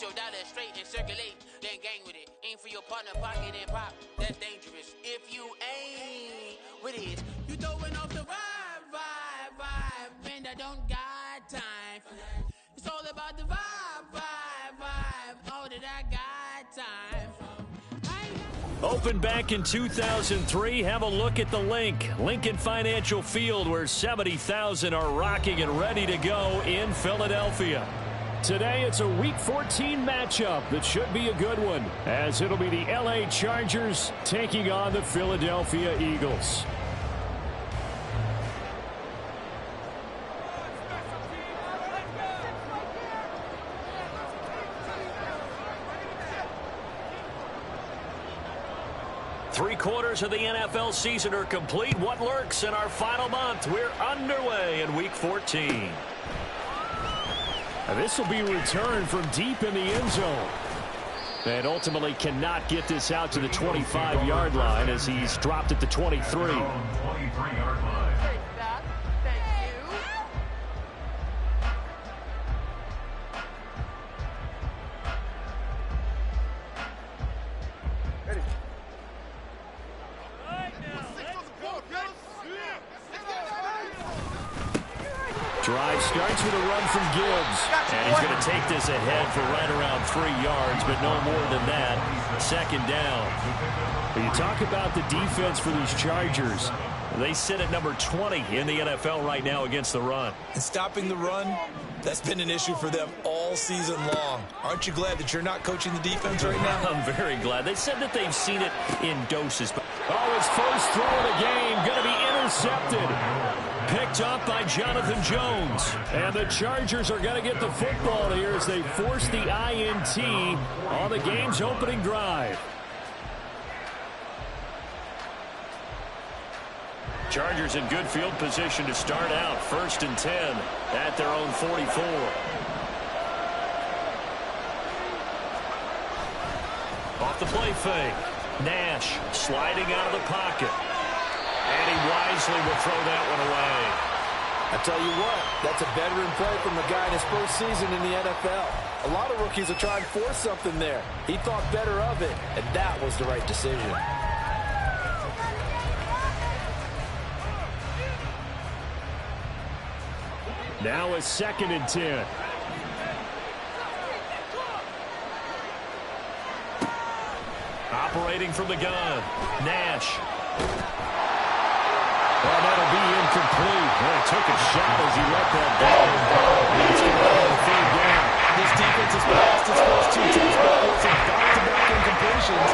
your dollar straight and circulate, then gang with it. Aim for your partner, pocket and pop. That's dangerous. If you ain't with it, you throwing off the vibe. And I don't got time for that. It's all about the vibe. All that I got time for. Opened back in 2003. Have a look at the link. Lincoln Financial Field, where 70,000 are rocking and ready to go in Philadelphia. Today, it's a Week 14 matchup that should be a good one, as it'll be the LA Chargers taking on the Philadelphia Eagles. Three-quarters of the NFL season are complete. What lurks in our final month? We're underway in Week 14. This will be returned from deep in the end zone. And ultimately cannot get this out to the 25-yard line as he's dropped at the 23. Drive starts with a run from Gibbs. And he's going to take this ahead for right around 3 yards, but no more than that. Second down. When you talk about the defense for these Chargers, they sit at number 20 in the NFL right now against the run. And stopping the run, that's been an issue for them all season long. Aren't you glad that you're not coaching the defense right now? I'm very glad. They said that they've seen it in doses. Oh, his first throw of the game going to be intercepted. Picked up by Jonathan Jones. And the Chargers are going to get the football here as they force the INT on the game's opening drive. Chargers in good field position to start out. 1st and 10 at their own 44. Off the play fake. Nash sliding out of the pocket. And he wisely will throw that one away. I tell you what, that's a veteran play from a guy in his first season in the NFL. A lot of rookies are trying to force something there. He thought better of it, and that was the right decision. Now it's 2nd and 10. Operating from the gun. Nash. Well, that'll be incomplete. Well, he took a shot as he let that ball go. It's going to be 3rd down. This defense has passed its first 2 touchdowns and back-to-back incompletions.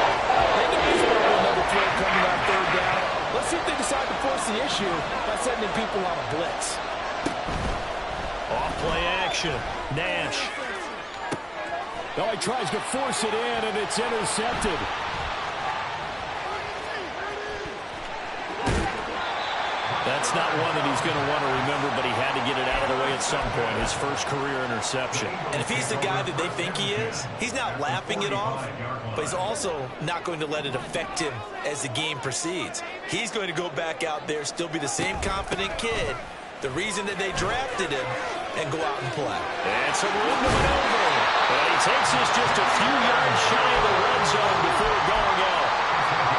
They know there's probably another throw coming on 3rd down. Let's see if they decide to force the issue by sending people on a blitz. Off play action. Nash. Oh, he tries to force it in, and it's intercepted. That's not one that he's going to want to remember, but he had to get it out of the way at some point. His first career interception. And if he's the guy that they think he is, he's not laughing it off, but he's also not going to let it affect him as the game proceeds. He's going to go back out there, still be the same confident kid, the reason that they drafted him, and go out and play. And some room to maneuver. And he takes this just a few yards shy of the red zone before going out.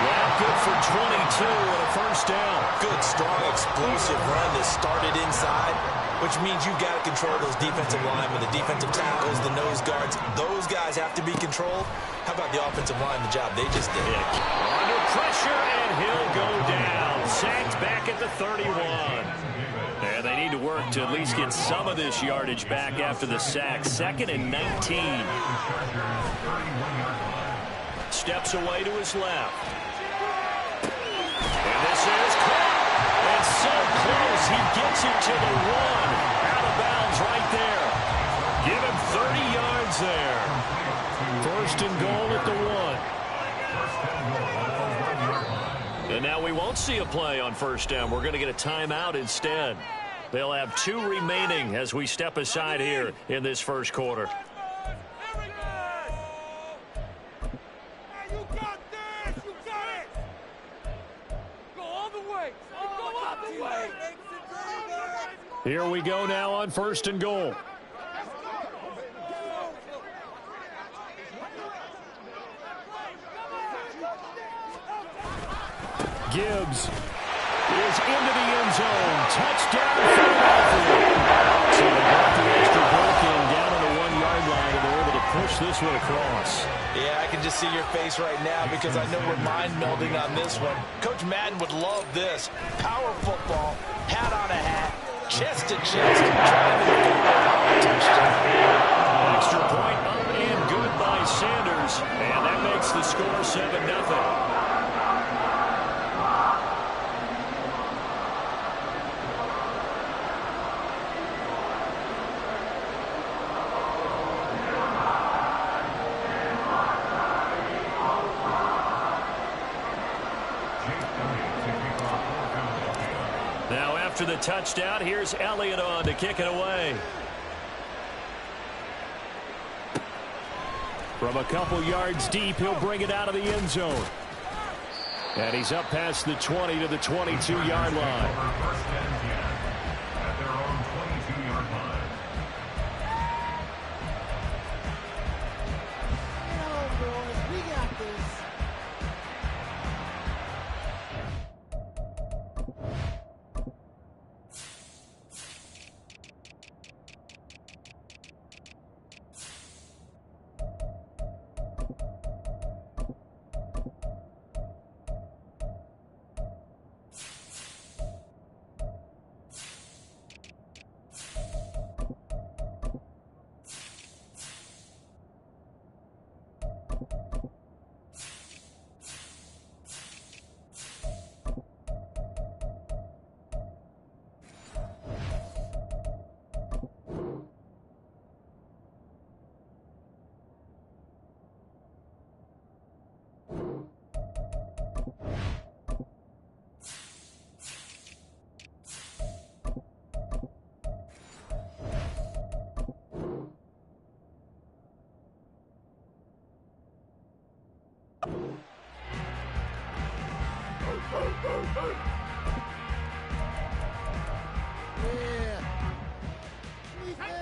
Yeah, good for 22 and a 1st down. Good, strong, explosive run that started inside, which means you got to control those defensive linemen, the defensive tackles, the nose guards. Those guys have to be controlled. How about the offensive line, the job they just did? Under pressure, and he'll go down. Sacked back at the 31. And they need to work to at least get some of this yardage back after the sack. 2nd and 19. Steps away to his left. And this is caught. And so close, he gets it to the 1. Out of bounds right there. Give him 30 yards there. 1st and goal at the 1. And now we won't see a play on 1st down. We're going to get a timeout instead. They'll have 2 remaining as we step aside here in this 1st quarter. Here we go now on 1st and goal. Gibbs is into the end zone. Touchdown, Philadelphia. So they got the extra point in down on the 1-yard line, and they're able to push this one across. Yeah, I can just see your face right now because I know we're mind-melding on this one. Coach Madden would love this. Power football, hat on a hat, chest to chest, driving the touchdown. Extra point up and good by Sanders, and that makes the score 7-0. Now after the touchdown, here's Elliott on to kick it away. From a couple yards deep, he'll bring it out of the end zone. And he's up past the 20 to the 22-yard line. First and 10 at their own 22-yard line. Oh, boys, we got this.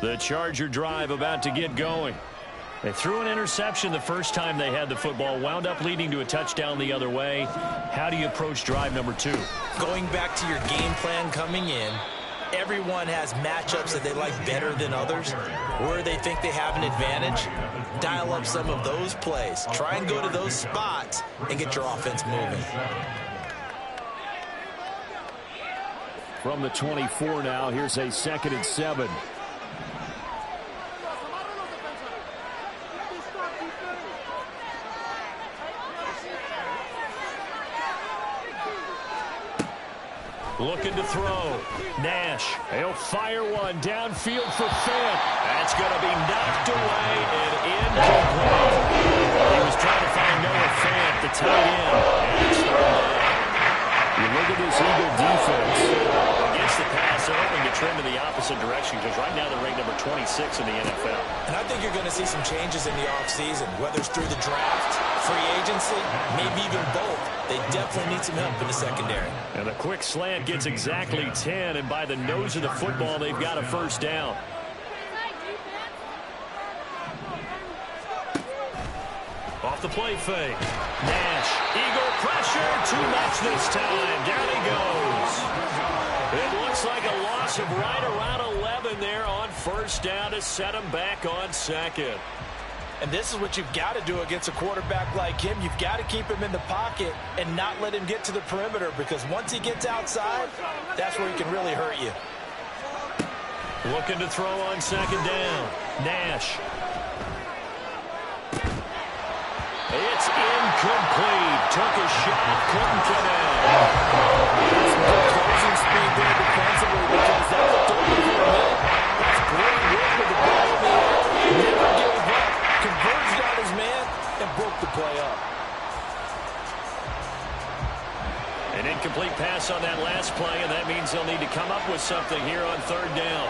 The Charger drive about to get going. They threw an interception the first time they had the football, wound up leading to a touchdown the other way. How do you approach drive number 2? Going back to your game plan coming in, everyone has matchups that they like better than others, where they think they have an advantage. Dial up some of those plays. Try and go to those spots and get your offense moving. From the 24 now, here's a 2nd and 7. Looking to throw. Nash. He'll fire one downfield for Fant. That's going to be knocked away and incomplete. He was trying to find Noah Fant, the tight end. And it's thrown down. You look at this Eagle defense. Against the pass, they're hoping to trend in the opposite direction because right now they're ranked number 26 in the NFL. And I think you're going to see some changes in the offseason, whether it's through the draft, free agency, maybe even both. They definitely need some help in the secondary. And the quick slant gets exactly 10, and by the nose of the football, they've got a first down. Off the play fake. Nash, Eagle pressure, too much this time. Down he goes. It looks like a loss of right around 11 there on first down to set him back on 2nd. And this is what you've got to do against a quarterback like him. You've got to keep him in the pocket and not let him get to the perimeter, because once he gets outside, that's where he can really hurt you. Looking to throw on 2nd down. Nash. It's incomplete. Took a shot, couldn't connect. Some good closing speed there defensively, because that's a double for a minute. That's great work with the ball in the air. Never gave up. Converged on his man and broke the play up. An incomplete pass on that last play, and that means they'll need to come up with something here on 3rd down.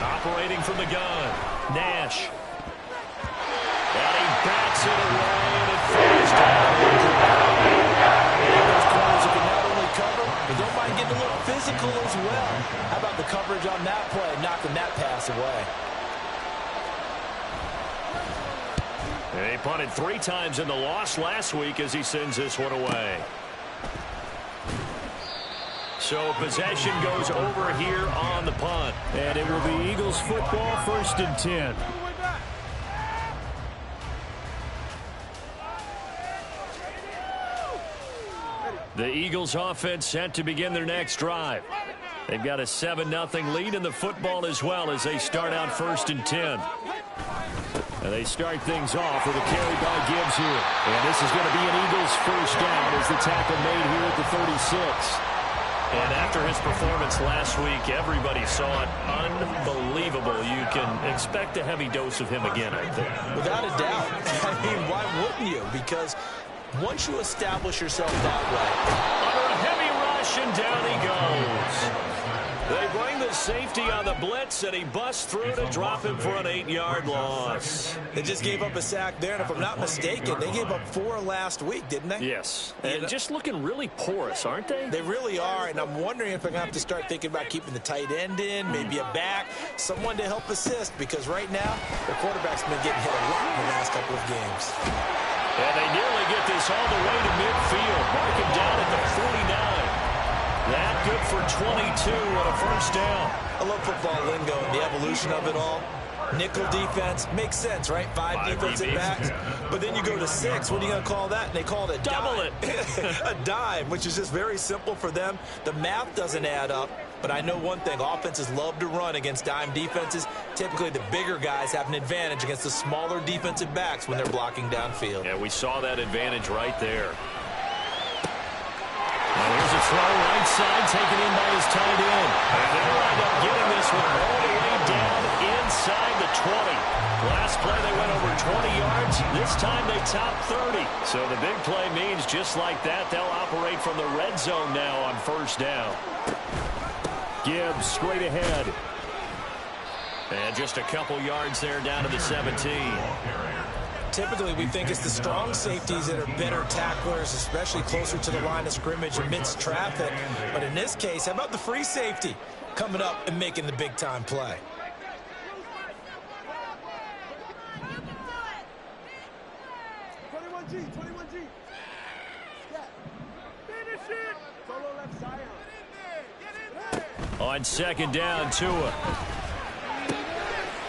Operating from the gun, Nash. And he backs it away, and it falls down. Those corners who can not only cover, but don't mind getting a little physical as well. How about the coverage on that play, knocking that pass away? And he punted 3 times in the loss last week as he sends this one away. So possession goes over here on the punt. And it will be Eagles football, 1st and 10. The Eagles offense set to begin their next drive. They've got a 7-0 lead in the football as well as they start out 1st and 10. And they start things off with a carry by Gibbs here. And this is going to be an Eagles 1st down as the tackle made here at the 36. And after his performance last week, everybody saw it. Unbelievable. You can expect a heavy dose of him again, I think. Without a doubt. I mean, why wouldn't you? Because once you establish yourself that way. Under a heavy rush, and down he goes. They bring the safety on the blitz, and he busts through to drop him for an 8-yard loss. They just gave up a sack there, and if I'm not mistaken, they gave up 4 last week, didn't they? Yes, and just looking really porous, aren't they? They really are, and I'm wondering if I'm going to have to start thinking about keeping the tight end in, maybe a back, someone to help assist, because right now, their quarterback's been getting hit a lot in the last couple of games. And they nearly get this all the way to midfield. Mark him down at the 49. That good for 22 on a 1st down. I love football lingo and the evolution of it all. Nickel defense makes sense, right? 5 defensive backs. But then you go to 6. What are you going to call that? And they call it a double dime. A dime, which is just very simple for them. The math doesn't add up. But I know one thing. Offenses love to run against dime defenses. Typically, the bigger guys have an advantage against the smaller defensive backs when they're blocking downfield. Yeah, we saw that advantage right there. And here's a throw right side taken in by his tight end. And they'll end up getting this one all the way down inside the 20. Last play they went over 20 yards. This time they top 30. So the big play means just like that, they'll operate from the red zone now on 1st down. Gibbs straight ahead. And just a couple yards there down to the 17. Typically, we think it's the strong safeties that are better tacklers, especially closer to the line of scrimmage amidst traffic. But in this case, how about the free safety coming up and making the big-time play? On 2nd down, Tua.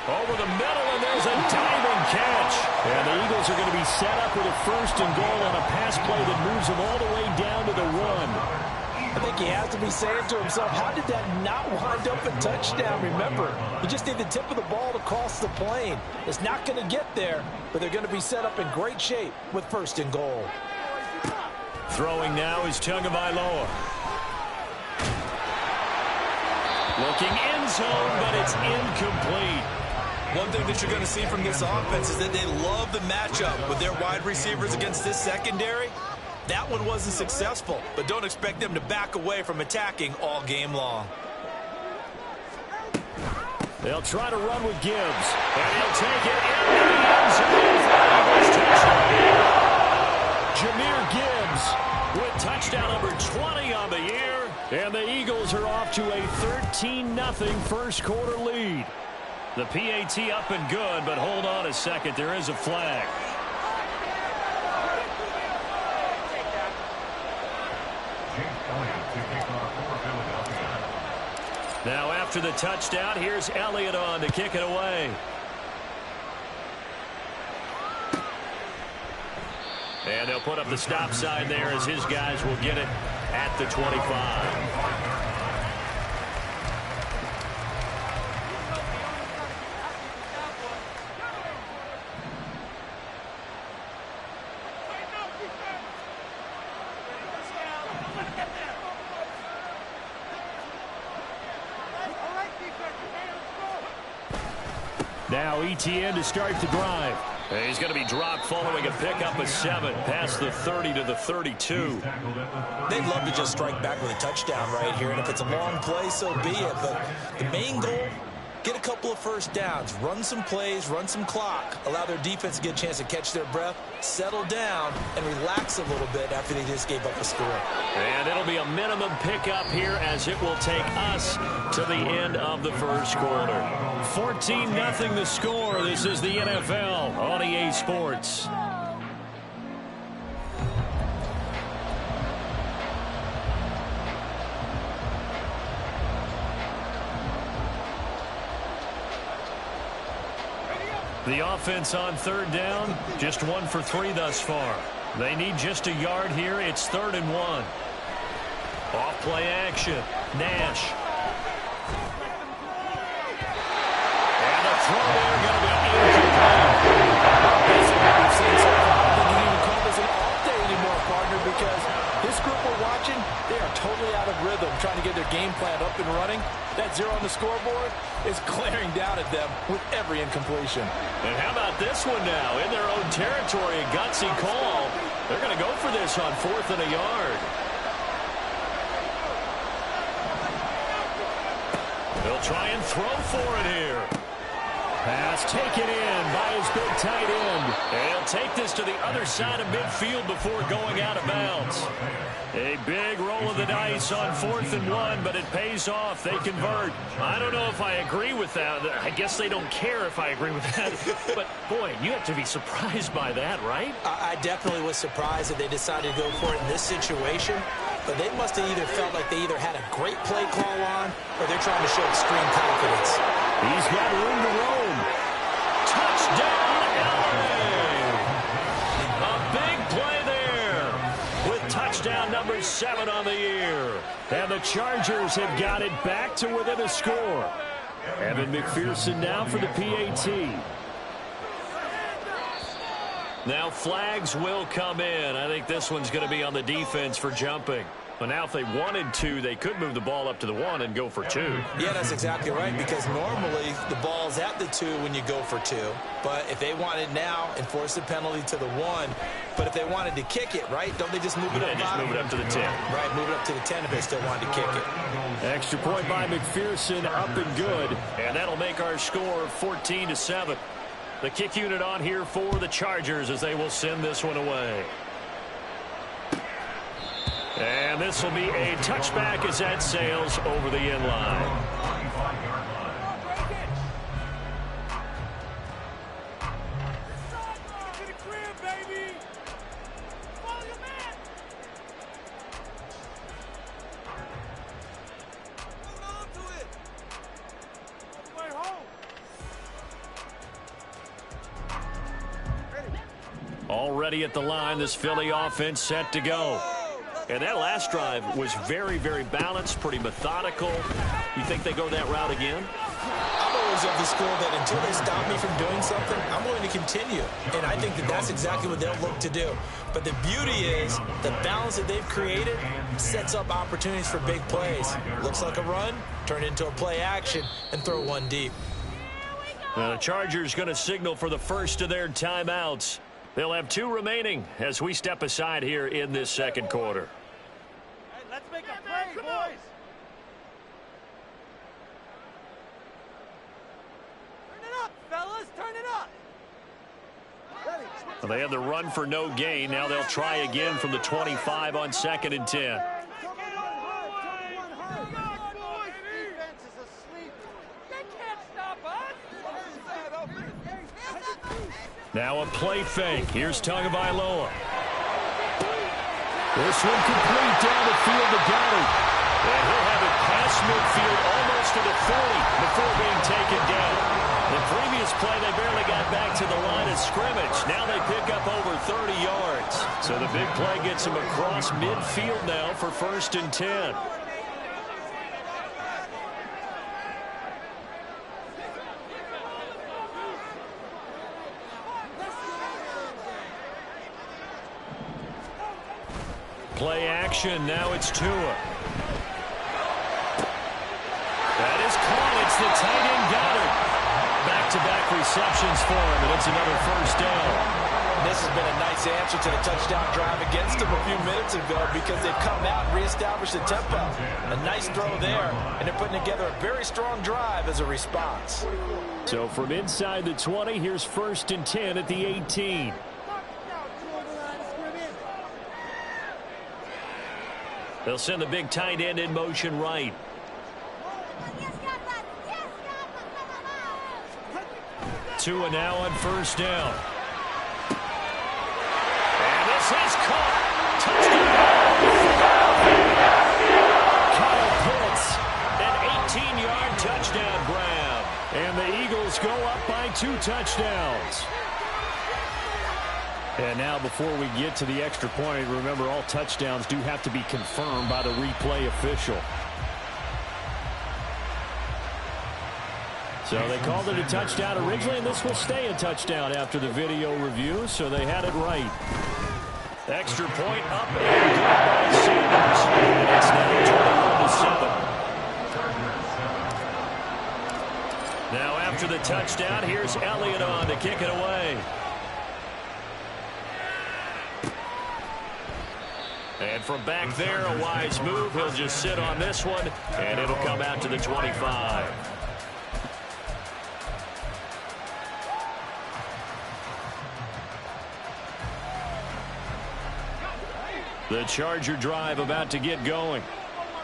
Over the middle, and there's a diving catch. And the Eagles are going to be set up with a 1st and goal on a pass play that moves them all the way down to the 1. I think he has to be saying to himself, how did that not wind up a touchdown? Remember, you just need the tip of the ball to cross the plane. It's not going to get there, but they're going to be set up in great shape with 1st and goal. Throwing now is Tagovailoa. Looking end zone, but it's incomplete. One thing that you're going to see from this offense is that they love the matchup with their wide receivers against this secondary. That one wasn't successful, but don't expect them to back away from attacking all game long. They'll try to run with Gibbs, and he'll take it into the end zone for the Eagles touchdown. Jahmyr Gibbs with touchdown number 20 on the year, and the Eagles are off to a 13-0 1st quarter lead. The PAT up and good, but hold on a second. There is a flag. Now after the touchdown, here's Elliott on to kick it away. And they'll put up the stop sign there as his guys will get it at the 25. Now ETN to start the drive. He's going to be dropped following a pickup of 7 past the 30 to the 32. They'd love to just strike back with a touchdown right here, and if it's a long play, so be it. But the main goal, get a couple of first downs, run some plays, run some clock, allow their defense to get a chance to catch their breath, settle down, and relax a little bit after they just gave up a score. And it'll be a minimum pickup here as it will take us to the end of the first quarter. 14-0 the score. This is the NFL on EA Sports. The offense on third down, just 1 for 3 thus far. They need just a yard here. It's 3rd and 1. Off play action. Nash. And the throw there going to be incomplete. Basically, we've seen so far. I don't think you can even call this an off day anymore, partner, because this group we're watching, they are totally out of rhythm, trying to get their game plan up and running. That 0 on the scoreboard is glaring down at them with every incompletion. And how about this one now? In their own territory, a gutsy call. They're going to go for this on 4th and a yard. They'll try and throw for it here. Pass taken in by his big tight end. And he'll take this to the other side of midfield before going out of bounds. A big roll of the dice on 4th and 1, but it pays off. They convert. I don't know if I agree with that. I guess they don't care if I agree with that. But, boy, you have to be surprised by that, right? I definitely was surprised that they decided to go for it in this situation. But they must have either felt like they either had a great play call on or they're trying to show extreme confidence. He's got room to roam. Touchdown, LA! A big play there with touchdown number 7 on the year. And the Chargers have got it back to within a score. Evan McPherson now for the PAT. Now flags will come in. I think this one's going to be on the defense for jumping. But now if they wanted to, they could move the ball up to the 1 and go for 2. Yeah, that's exactly right, because normally the ball's at the 2 when you go for 2. But if they wanted now, enforce the penalty to the 1. But if they wanted to kick it, right, don't they just move it up? Just move it up to the 10. Right, move it up to the 10 if they still wanted to kick it. Extra point by McPherson, up and good. And that'll make our score 14-7. The kick unit on here for the Chargers as they will send this one away. And this will be a touchback as that sails over the end line. Already at the line, this Philly offense set to go. And that last drive was very, very balanced, pretty methodical. You think they go that route again? I'm always of the school that until they stop me from doing something, I'm going to continue. And I think that that's exactly what they'll look to do. But the beauty is the balance that they've created sets up opportunities for big plays. Looks like a run, turn it into a play action, and throw one deep. Now the Chargers going to signal for the first of their timeouts. They'll have 2 remaining as we step aside here in this second quarter. Hey, let's make a play, boys. Turn it up, fellas. Turn it up. Well, they had the run for no gain. Now they'll try again from the 25 on 2nd and 10. Now a play fake. Here's Tagovailoa. This one complete down the field to Goddard. And he'll have it past midfield almost to the 40 before being taken down. The previous play, they barely got back to the line of scrimmage. Now they pick up over 30 yards. So the big play gets them across midfield now for 1st and 10. Play action. Now it's Tua. That is caught. It's the tight end Goddard. Back-to-back receptions for him, and it's another first down. And this has been a nice answer to the touchdown drive against them a few minutes ago because they've come out and reestablished the tempo. A nice throw there, and they're putting together a very strong drive as a response. So from inside the 20, here's 1st and 10 at the 18. They'll send the big tight end in motion right. Tua now on 1st down. And this is caught. Touchdown. Kyle Pitts, an 18-yard touchdown grab. And the Eagles go up by 2 touchdowns. And now before we get to the extra point, remember all touchdowns do have to be confirmed by the replay official. So they called it a touchdown originally, and this will stay a touchdown after the video review, so they had it right. Extra point up and good by Sanders. And it's now 21-7. Now after the touchdown, here's Elliott on to kick it away. And from back there, a wise move. He'll just sit on this one, and it'll come out to the 25. The Charger drive about to get going.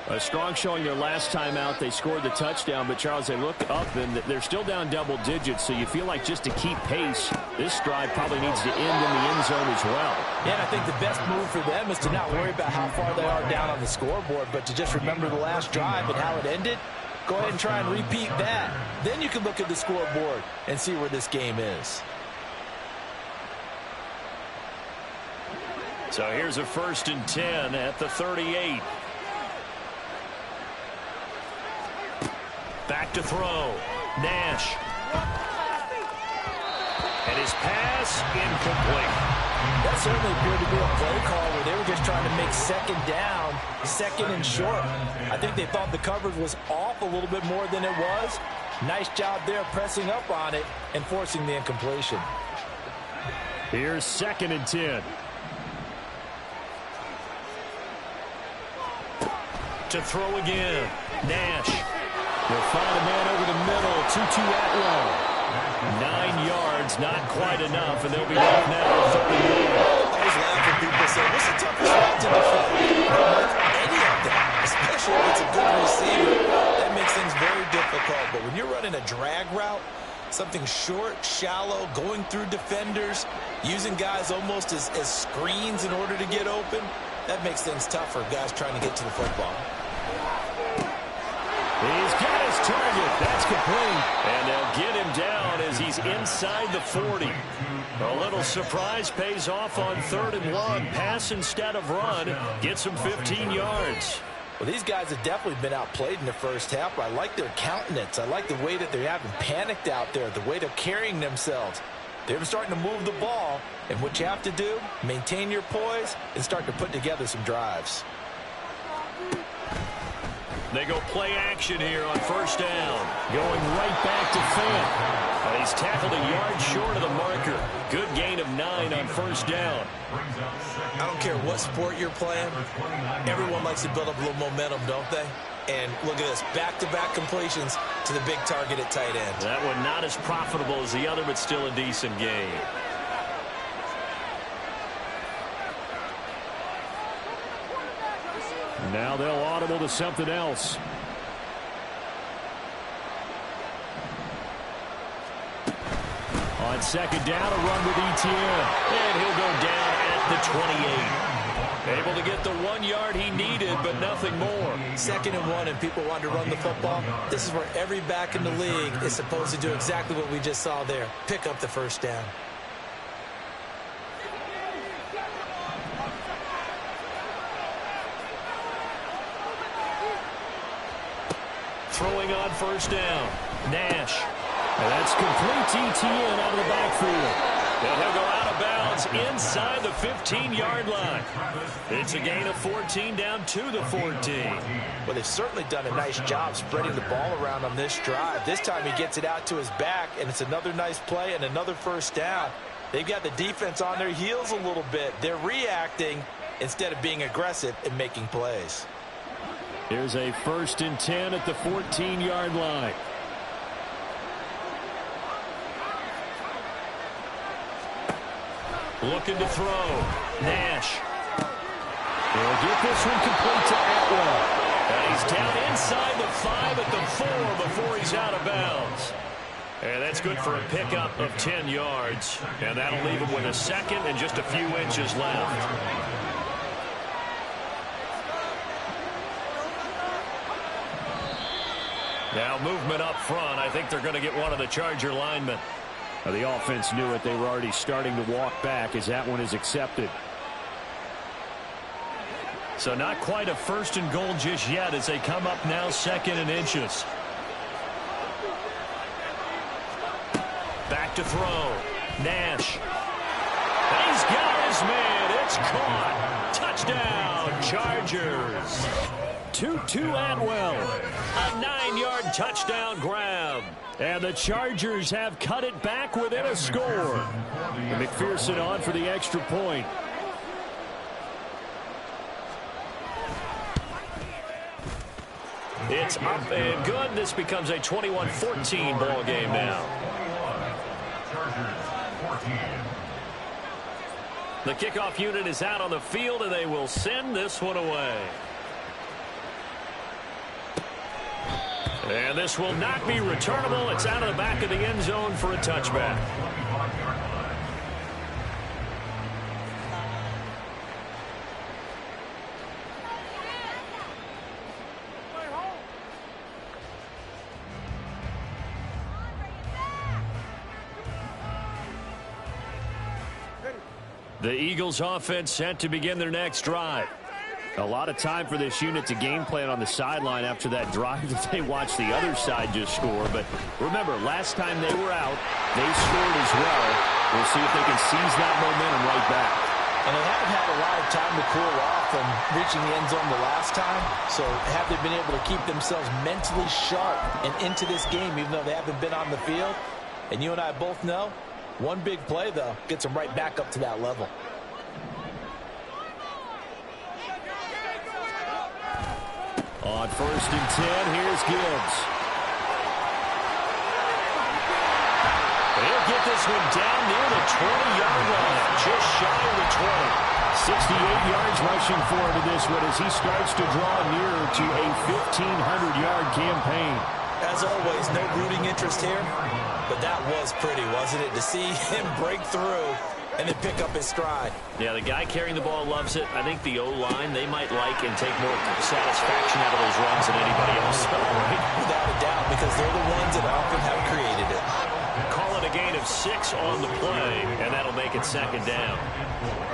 A strong showing their last time out. They scored the touchdown, but Charles, they look up and they're still down double digits, so you feel like just to keep pace, this drive probably needs to end in the end zone as well. Yeah, and I think the best move for them is to not worry about how far they are down on the scoreboard, but to just remember the last drive and how it ended. Go ahead and try and repeat that. Then you can look at the scoreboard and see where this game is. So here's a 1st and 10 at the 38. Back to throw. Nash. And his pass incomplete. That certainly appeared to be a play call where they were just trying to make 2nd down, 2nd and short. I think they thought the coverage was off a little bit more than it was. Nice job there pressing up on it and forcing the incompletion. Here's 2nd and 10. To throw again. Nash. They'll find a man over the middle. Tutu Atwell. 9 yards, not quite enough, and they'll be left now with 30 yards. I always laugh when people say, what's the toughest route to defend? Any of them, especially if it's a good receiver. That makes things very difficult. But when you're running a drag route, something short, shallow, going through defenders, using guys almost as screens in order to get open, that makes things tough for guys trying to get to the football. He's got his target. That's complete. And they'll get him down as he's inside the 40. A little surprise pays off on 3rd and 1. Pass instead of run. Gets him 15 yards. Well, these guys have definitely been outplayed in the first half. I like their countenance. I like the way that they haven't panicked out there, the way they're carrying themselves. They're starting to move the ball, and what you have to do, maintain your poise and start to put together some drives. They go play action here on 1st down. Going right back to Fant. And he's tackled a yard short of the marker. Good gain of 9 on 1st down. I don't care what sport you're playing. Everyone likes to build up a little momentum, don't they? And look at this, back-to-back completions to the big target at tight end. That one not as profitable as the other, but still a decent gain. Now they'll audible to something else. On 2nd down, a run with ETN. And he'll go down at the 28. Able to get the 1 yard he needed, but nothing more. 2nd and 1, and people want to run the football. This is where every back in the league is supposed to do exactly what we just saw there. Pick up the 1st down. Throwing on 1st down. Nash. And that's complete to ETN out of the backfield. And he'll go out of bounds inside the 15-yard line. It's a gain of 14 down to the 14. Well, they've certainly done a nice job spreading the ball around on this drive. This time he gets it out to his back, and it's another nice play and another 1st down. They've got the defense on their heels a little bit. They're reacting instead of being aggressive and making plays. Here's a 1st and 10 at the 14-yard line. Looking to throw. Nash. He'll get this one complete to Atwell. And he's down inside the 5 at the 4 before he's out of bounds. And that's good for a pickup of 10 yards. And that'll leave him with a second and just a few inches left. Now movement up front. I think they're going to get one of the Charger linemen. Well, the offense knew it. They were already starting to walk back as that one is accepted. So not quite a 1st and goal just yet as they come up now 2nd and inches. Back to throw. Nash. He's got his man. It's caught. Touchdown, Chargers. 2-2 Atwell. A 9-yard touchdown grab. And the Chargers have cut it back within a score. And McPherson on for the extra point. It's up and good. This becomes a 21-14 ball game now. The kickoff unit is out on the field, and they will send this one away. And this will not be returnable. It's out of the back of the end zone for a touchback. The Eagles offense set to begin their next drive. A lot of time for this unit to game plan on the sideline after that drive that they watched the other side just score. But remember, last time they were out, they scored as well. We'll see if they can seize that momentum right back. And they haven't had a lot of time to cool off from reaching the end zone the last time. So have they been able to keep themselves mentally sharp and into this game, even though they haven't been on the field? And you and I both know, one big play, though, gets them right back up to that level. On 1st and 10, here's Gibbs. He'll get this one down near the 20-yard line, just shy of the 20. 68 yards rushing for him to this one as he starts to draw nearer to a 1,500-yard campaign. As always, no rooting interest here, but that was pretty, wasn't it, to see him break through and then pick up his stride. Yeah, the guy carrying the ball loves it. I think the O-line, they might like and take more satisfaction out of those runs than anybody else. Right? Without a doubt, because they're the ones that often have created it. Call it a gain of 6 on the play, and that'll make it 2nd down.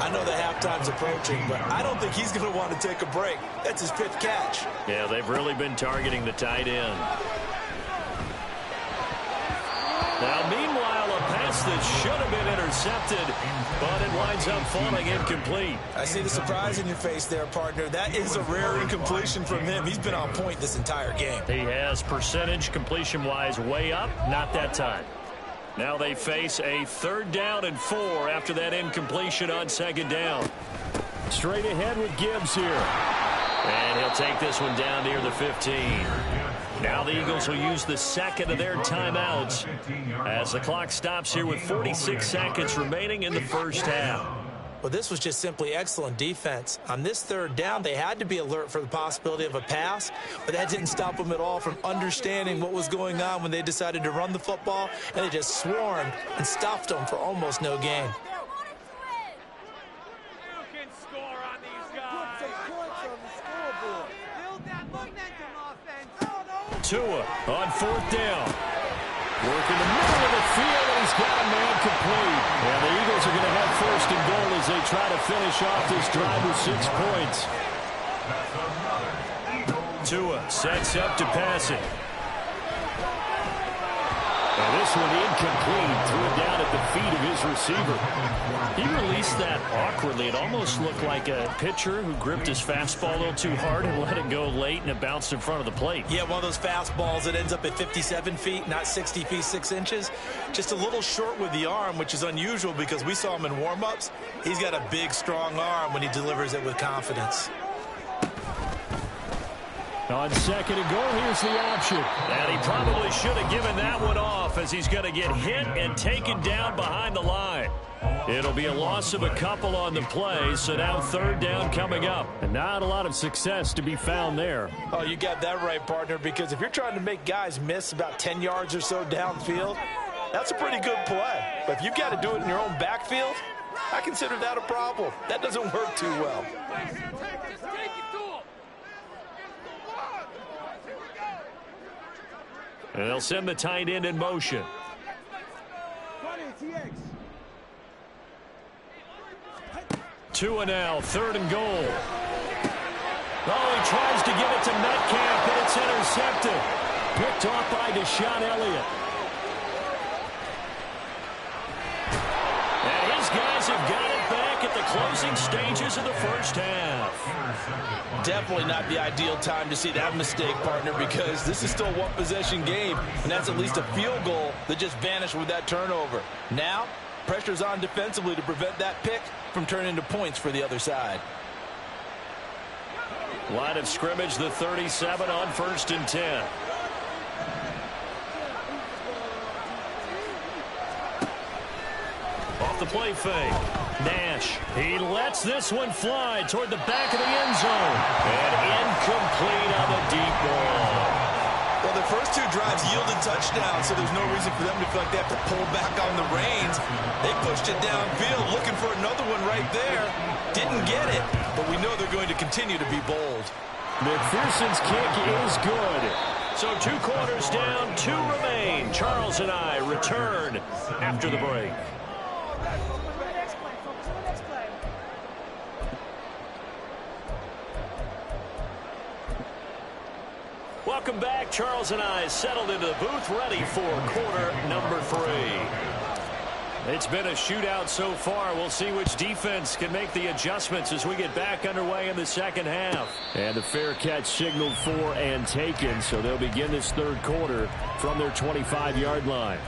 I know the halftime's approaching, but I don't think he's going to want to take a break. That's his 5th catch. Yeah, they've really been targeting the tight end. Now, meanwhile, a pass that should have been intercepted, but it winds up falling incomplete. I see the surprise in your face there, partner. That is a rare incompletion from him. He's been on point this entire game. He has percentage completion-wise way up, not that time. Now they face a 3rd down and 4 after that incompletion on 2nd down. Straight ahead with Gibbs here. And he'll take this one down near the 15. Now the Eagles will use the 2nd of their timeouts as the clock stops here with 46 seconds remaining in the first half. Well, this was just simply excellent defense. On this 3rd down, they had to be alert for the possibility of a pass, but that didn't stop them at all from understanding what was going on when they decided to run the football, and they just swarmed and stopped them for almost no gain. Tua on 4th down. Working the middle of the field, and he's got a man complete. And the Eagles are going to have 1st and goal as they try to finish off this drive with 6 points. Tua sets up to pass it. And this one incomplete. Threw it down at the feet of his receiver. He released that awkwardly. It almost looked like a pitcher who gripped his fastball a little too hard and let it go late, and it bounced in front of the plate. Yeah, one of those fastballs that ends up at 57 feet, not 60 feet, 6 inches. Just a little short with the arm, which is unusual because we saw him in warm-ups. He's got a big, strong arm when he delivers it with confidence. On second and goal, here's the option. And he probably should have given that one off, as he's going to get hit and taken down behind the line. It'll be a loss of a couple on the play, so now third down coming up. And not a lot of success to be found there. Oh, you got that right, partner, because if you're trying to make guys miss about 10 yards or so downfield, that's a pretty good play. But if you've got to do it in your own backfield, I consider that a problem. That doesn't work too well. And they'll send the tight end in motion. Two and now, third and goal. Oh, he tries to give it to Metcalf, and it's intercepted. Picked off by Deshaun Elliott. And his guys have got it back at the closing stages of the first half. Definitely not the ideal time to see that mistake, partner, because this is still a one-possession game, and that's at least a field goal that just vanished with that turnover. Now, pressure's on defensively to prevent that pick from turning into points for the other side. Line of scrimmage, the 37 on 1st and 10. Off the play fake. Nash, he lets this one fly toward the back of the end zone. And incomplete on the deep ball. Well, the first two drives yielded touchdowns, so there's no reason for them to feel like they have to pull back on the reins. They pushed it downfield, looking for another one right there. Didn't get it, but we know they're going to continue to be bold. McPherson's kick is good. So 2 quarters down, 2 remain. Charles and I return after the break. Welcome back. Charles and I settled into the booth, ready for quarter number 3. It's been a shootout so far. We'll see which defense can make the adjustments as we get back underway in the second half. And the fair catch signaled for and taken, so they'll begin this third quarter from their 25-yard line.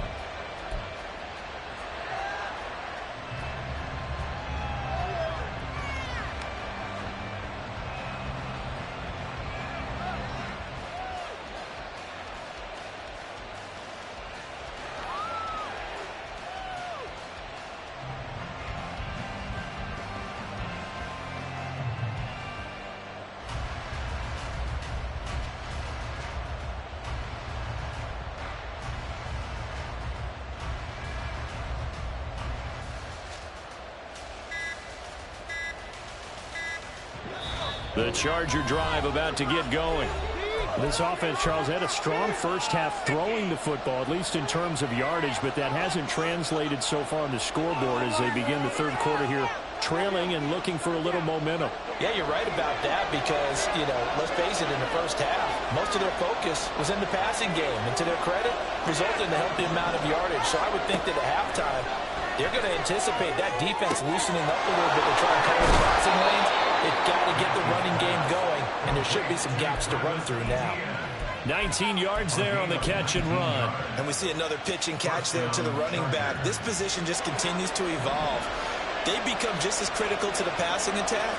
The Charger drive about to get going. This offense, Charles, had a strong first half throwing the football, at least in terms of yardage, but that hasn't translated so far on the scoreboard as they begin the third quarter here, trailing and looking for a little momentum. Yeah, you're right about that because, let's face it, in the first half, most of their focus was in the passing game, and to their credit, resulted in a healthy amount of yardage. So I would think that at halftime, they're going to anticipate that defense loosening up a little bit to try and cover the passing lanes. They've got to get the running game going, and there should be some gaps to run through now. 19 yards there on the catch and run. And we see another pitch and catch there to the running back. This position just continues to evolve. They become just as critical to the passing attack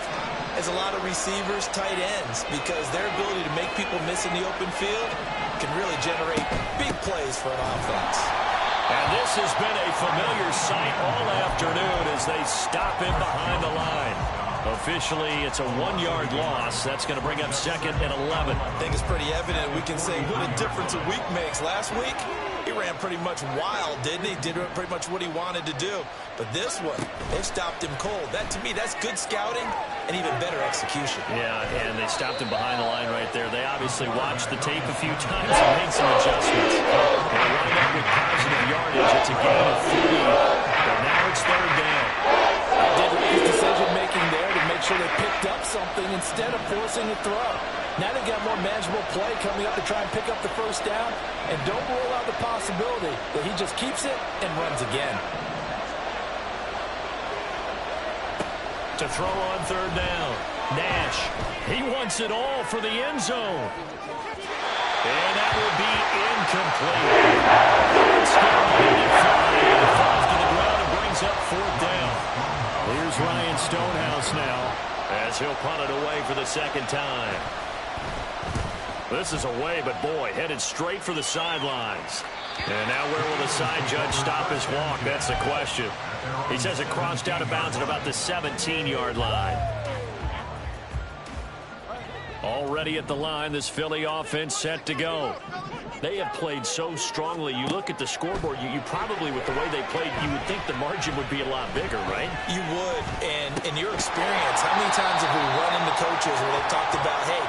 as a lot of receivers, tight ends, because their ability to make people miss in the open field can really generate big plays for an offense. And this has been a familiar sight all afternoon as they stop him behind the line. Officially, it's a 1-yard loss. That's going to bring up 2nd and 11. I think it's pretty evident. We can say what a difference a week makes. Last week, he ran pretty much wild, didn't he? Did pretty much what he wanted to do. But this one, they've stopped him cold. That, to me, that's good scouting and even better execution. Yeah, and they stopped him behind the line right there. They obviously watched the tape a few times and made some adjustments. They wind up with positive yardage. It's a gain of 3. But now it's third down. I did like his decision-making there to make sure they picked up something instead of forcing a throw. Now they've got more manageable play coming up to try and pick up the first down. And don't rule out the possibility that he just keeps it and runs again. To throw on third down. Nash. He wants it all for the end zone. And that will be incomplete. It's falls to the ground and brings up fourth down. Here's Ryan Stonehouse now as he'll punt it away for the second time. This is away, but boy, headed straight for the sidelines. And now where will the side judge stop his walk? That's the question. He says it crossed out of bounds at about the 17-yard line. Already at the line, this Philly offense set to go. They have played so strongly. You look at the scoreboard, you probably, with the way they played, you would think the margin would be a lot bigger, right? You would. And in your experience, how many times have we run into coaches where they've talked about, hey,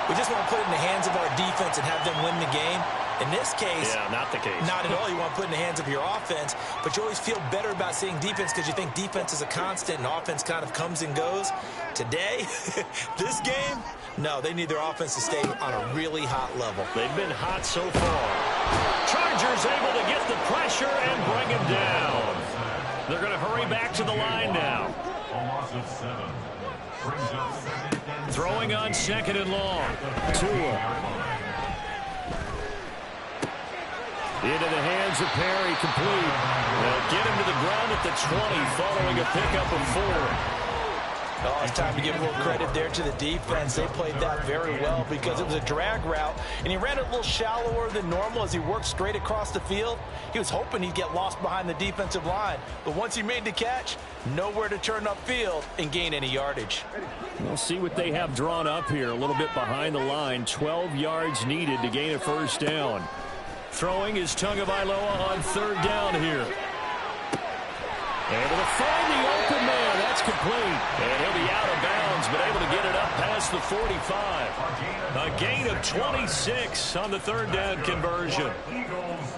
we just want to put it in the hands of our defense and have them win the game? In this case, yeah, not the case. Not at all. You want to put it in the hands of your offense, but you always feel better about seeing defense because you think defense is a constant and offense kind of comes and goes. Today, this game, no, they need their offense to stay on a really hot level. They've been hot so far. Chargers able to get the pressure and bring him down. They're going to hurry back to the line now. Throwing on second and long. Tua. Into the hands of Perry, complete. They'll get him to the ground at the 20 following a pickup of 4. Oh, it's time to give a little credit there to the defense. They played that very well because it was a drag route, and he ran it a little shallower than normal as he worked straight across the field. He was hoping he'd get lost behind the defensive line, but once he made the catch, nowhere to turn upfield and gain any yardage. We'll see what they have drawn up here. A little bit behind the line. 12 yards needed to gain a first down. Throwing is Tagovailoa on third down here. Able to find the open man. That's complete. And he'll be out of bounds, but able to get it up past the 45. A gain of 26 on the third down conversion.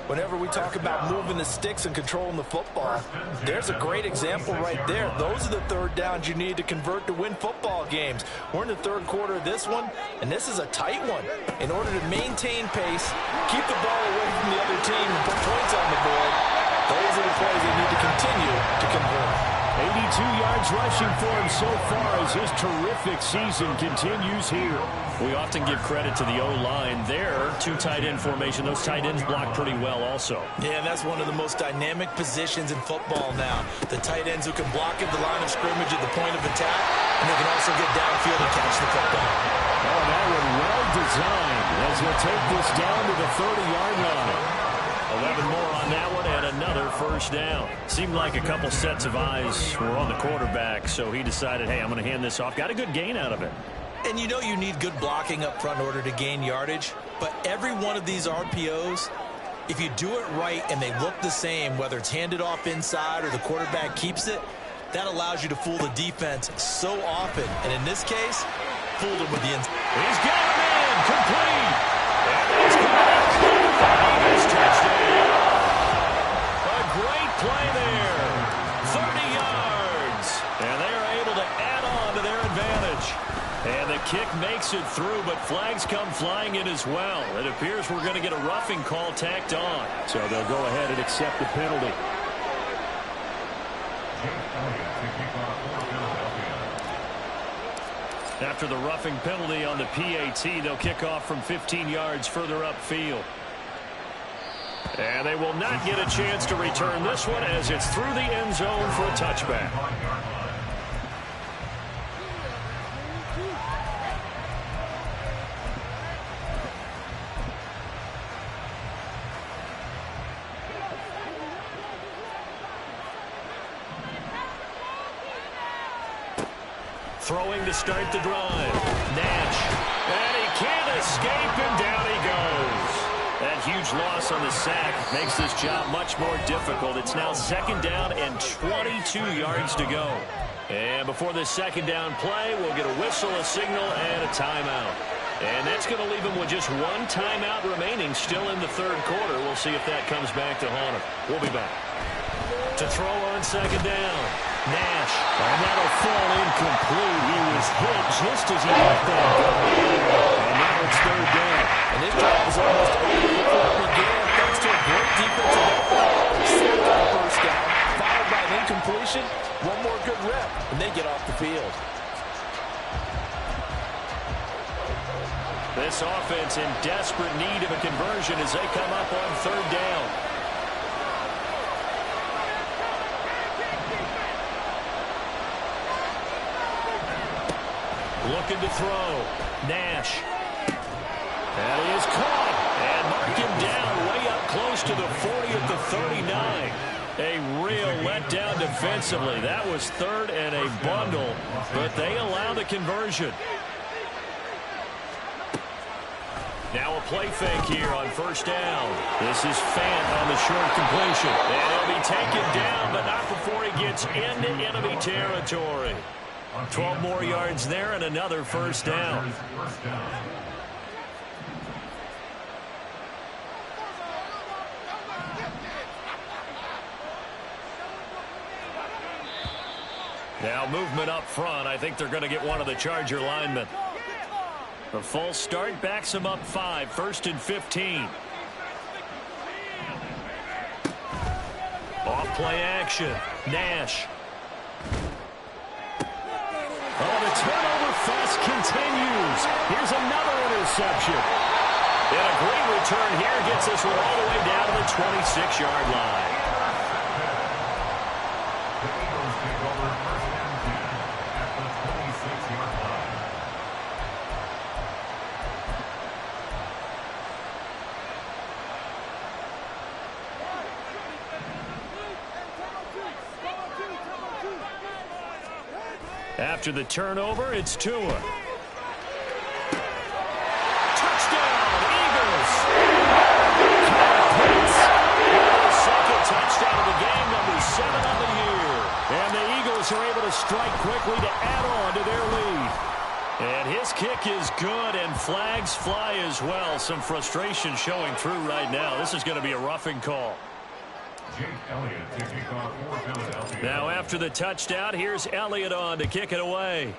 Whenever we talk about moving the sticks and controlling the football, there's a great example right there. Those are the third downs you need to convert to win football games. We're in the third quarter of this one, and this is a tight one. In order to maintain pace, keep the ball away from the other team, and put points on the board, those are the plays they need to continue to convert. 82 yards rushing for him so far as his terrific season continues here. We often give credit to the O-line there. 2 tight end formation. Those tight ends block pretty well also. Yeah, and that's one of the most dynamic positions in football now. The tight ends who can block at the line of scrimmage at the point of attack, and they can also get downfield and catch the football. Oh, that one well designed as he'll take this down to the 30-yard line. 11 more on that one and another first down. Seemed like a couple sets of eyes were on the quarterback, so he decided, hey, I'm going to hand this off. Got a good gain out of it. And you know you need good blocking up front in order to gain yardage, but every one of these RPOs, if you do it right and they look the same, whether it's handed off inside or the quarterback keeps it, that allows you to fool the defense so often. And in this case, fooled him with the inside. He's got him in, complete. And he's got it. Touchdown. A great play there. 30 yards. And they are able to add on to their advantage. And the kick makes it through, but flags come flying in as well. It appears we're going to get a roughing call tacked on. So they'll go ahead and accept the penalty. After the roughing penalty on the PAT, they'll kick off from 15 yards further upfield. And they will not get a chance to return this one as it's through the end zone for a touchback. Throwing to start the drive. Nash. And he can't escape, and down he goes. That huge loss on the sack makes this job much more difficult. It's now second down and 22 yards to go. And before this second down play, we'll get a whistle, a signal, and a timeout. And that's going to leave them with just one timeout remaining still in the third quarter. We'll see if that comes back to haunt them. We'll be back. To throw on second down. Nash. And that'll fall incomplete. He was hit just as he let that go. And now it's third down. And this drive was almost over before it began, thanks to a great defensive effort. Sacked on first down, followed by an incompletion. One more good rep, and they get off the field. This offense in desperate need of a conversion as they come up on third down. Looking to throw. Nash. That is caught. And marked him down way up close to the 40 at the 39. A real letdown defensively. That was third and a bundle, but they allow the conversion. Now a play fake here on first down. This is Fant on the short completion. And he'll be taken down, but not before he gets into enemy territory. 12 more yards there and another first down. Now movement up front. I think they're going to get one of the Charger linemen. The false start backs him up 5. First and 15. Off play action. Nash. Oh, the turnover fest continues. Here's another interception. And a great return here gets this one all the way down to the 26-yard line. The Eagles take over first and 10 at the 26-yard line. After the turnover, it's Tua. Touchdown, Eagles! Second touchdown of the game, number 7 on the year. And the Eagles are able to strike quickly to add on to their lead. And his kick is good, and flags fly as well. Some frustration showing through right now. This is going to be a roughing call. Now after the touchdown, here's Elliott on to kick it away.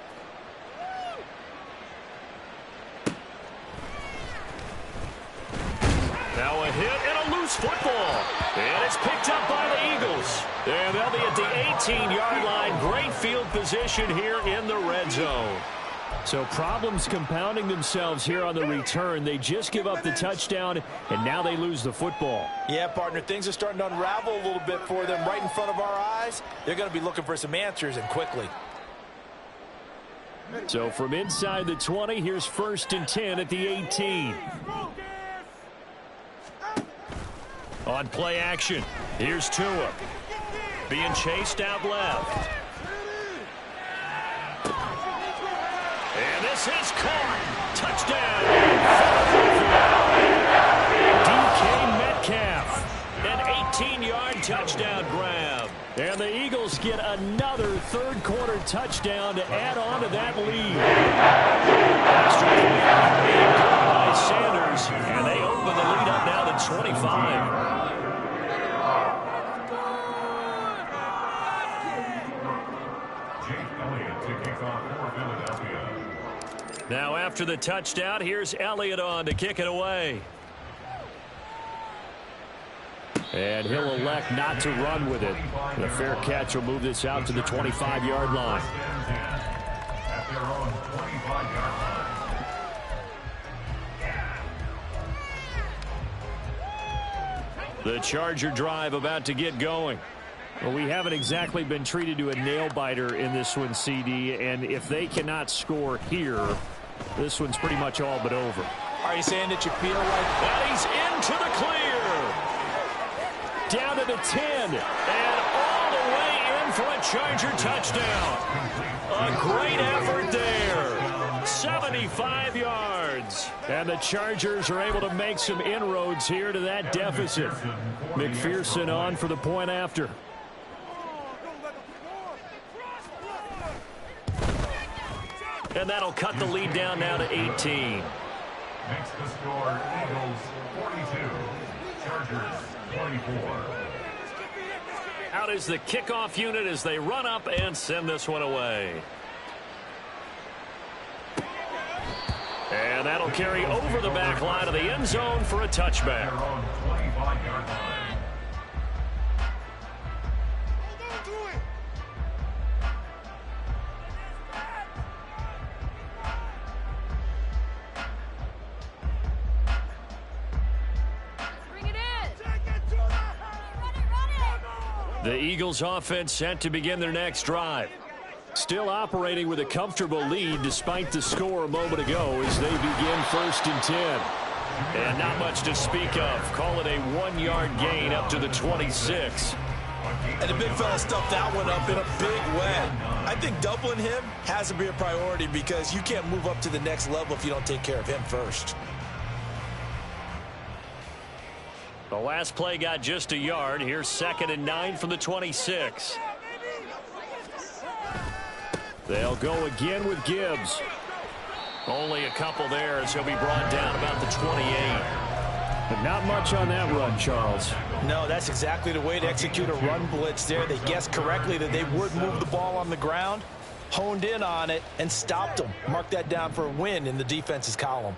Now a hit and a loose football. And it's picked up by the Eagles. And they'll be at the 18-yard line. Great field position here in the red zone. So problems compounding themselves here on the return. They just give up the touchdown, and now they lose the football. Yeah, partner, things are starting to unravel a little bit for them right in front of our eyes. They're going to be looking for some answers, and quickly. So from inside the 20, here's first and 10 at the 18. On play action, here's Tua. Being chased out left. And this is caught. Touchdown. DK Metcalf. An 18-yard touchdown grab. And the Eagles get another third-quarter touchdown to add on to that lead. Extra point by Sanders. And they open the lead up now to 25. Now after the touchdown, here's Elliott on to kick it away. And he'll elect not to run with it. The fair catch will move this out to the 25-yard line. At their own 25-yard line. The Charger drive about to get going. Well, we haven't exactly been treated to a nail-biter in this one, CD, and if they cannot score here, this one's pretty much all but over. Are you saying that you feel like... And he's into the clear. Down to the 10, and all the way in for a Charger touchdown. A great effort there. 75 yards. And the Chargers are able to make some inroads here to that deficit. McPherson on for the point after. And that'll cut the lead down now to 18. Makes the score Eagles 42, Chargers 24. Out is the kickoff unit as they run up and send this one away. And that'll carry over the back line of the end zone for a touchback. The Eagles offense set to begin their next drive. Still operating with a comfortable lead despite the score a moment ago as they begin 1st and 10. And not much to speak of. Call it a 1-yard gain up to the 26. And the big fella stuffed that one up in a big way. I think doubling him has to be a priority because you can't move up to the next level if you don't take care of him first. The last play got just a yard. Here's 2nd and 9 from the 26. They'll go again with Gibbs. Only a couple there as he'll be brought down about the 28. But not much on that run, Charles. No, that's exactly the way to execute a run blitz there. They guessed correctly that they would move the ball on the ground, honed in on it, and stopped them. Mark that down for a win in the defense's column.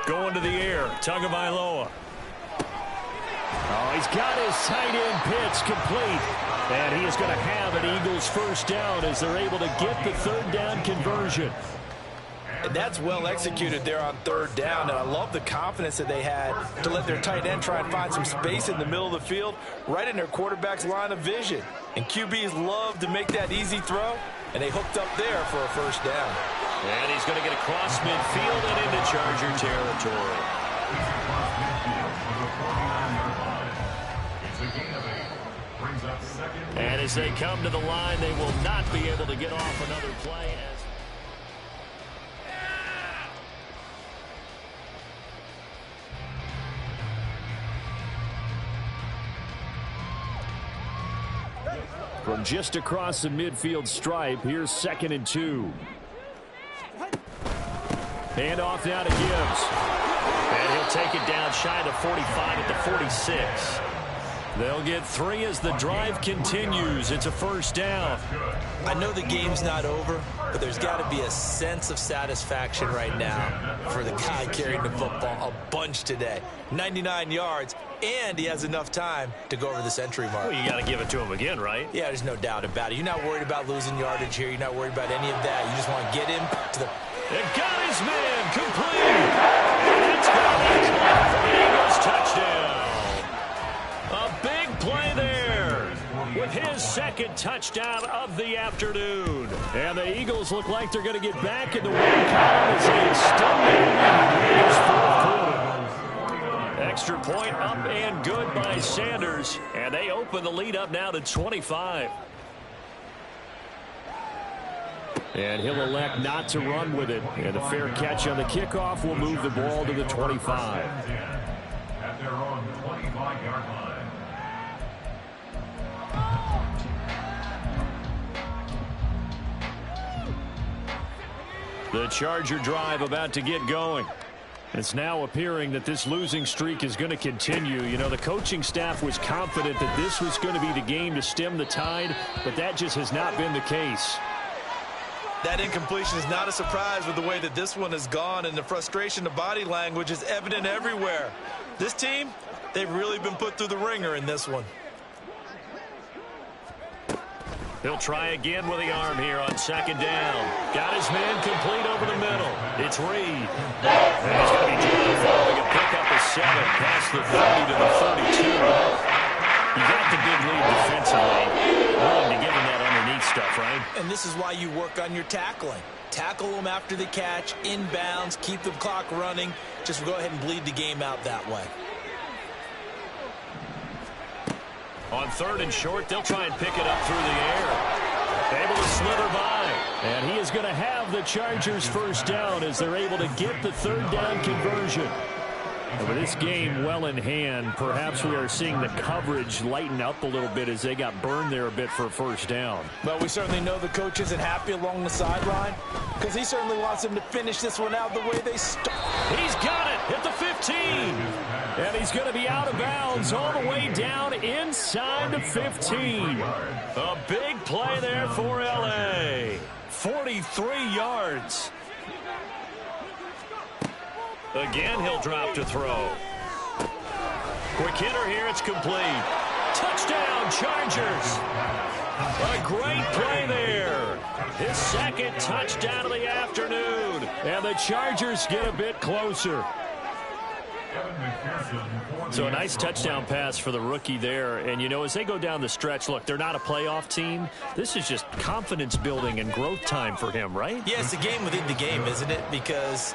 Going to the air, Tagovailoa. Oh, he's got his tight end pitch complete. And he is going to have an Eagles 1st down as they're able to get the 3rd down conversion. And that's well executed there on 3rd down. And I love the confidence that they had to let their tight end try and find some space in the middle of the field, right in their quarterback's line of vision. And QBs love to make that easy throw, and they hooked up there for a 1st down. And he's going to get across midfield and into Charger territory. And as they come to the line, they will not be able to get off another play. From just across the midfield stripe, here's 2nd and 2. Hand off now to Gibbs. And he'll take it down shy of the 45 at the 46. They'll get 3 as the drive continues. It's a 1st down. I know the game's not over, but there's got to be a sense of satisfaction right now for the guy carrying the football a bunch today. 99 yards, and he has enough time to go over the century mark. Well, you got to give it to him again, right? Yeah, there's no doubt about it. You're not worried about losing yardage here. You're not worried about any of that. You just want to get him to the... It got his man complete. It's got for the Eagles touchdown. A big play there with his 2nd touchdown of the afternoon. And the Eagles look like they're going to get back in the win column as they extend their lead in this 4th quarter. Extra point up and good by Sanders. And they open the lead up now to 25. And he'll elect not to run with it. And a fair catch on the kickoff will move the ball to the 25. At their own 25-yard line. The Charger drive about to get going. It's now appearing that this losing streak is going to continue. You know, the coaching staff was confident that this was going to be the game to stem the tide, but that just has not been the case. That incompletion is not a surprise with the way that this one has gone, and the frustration, the body language is evident everywhere. This team, they've really been put through the ringer in this one. He'll try again with the arm here on 2nd down. Got his man complete over the middle. It's Reed. And he's going to be down following a pickup of 7 past the 30 to the 32. You got the big lead defensively. Willing to give him that underneath stuff, right? And this is why you work on your tackling. Tackle them after the catch, inbounds, keep the clock running. Just go ahead and bleed the game out that way. On 3rd and short, they'll try and pick it up through the air. Able to slither by. And he is going to have the Chargers 1st down as they're able to get the 3rd down conversion. And with this game well in hand, perhaps we are seeing the coverage lighten up a little bit as they got burned there a bit for a 1st down. But we certainly know the coach isn't happy along the sideline because he certainly wants them to finish this one out the way they start. He's got it at the 15. And he's going to be out of bounds all the way down inside the 15. A big play there for L.A. 43 yards. Again, he'll drop to throw. Quick hitter here. It's complete. Touchdown, Chargers. A great play there. His second touchdown of the afternoon. And the Chargers get a bit closer. So a nice touchdown pass for the rookie there. And, you know, as they go down the stretch, look, they're not a playoff team. This is just confidence building and growth time for him, right? Yeah, it's a game within the game, isn't it? Because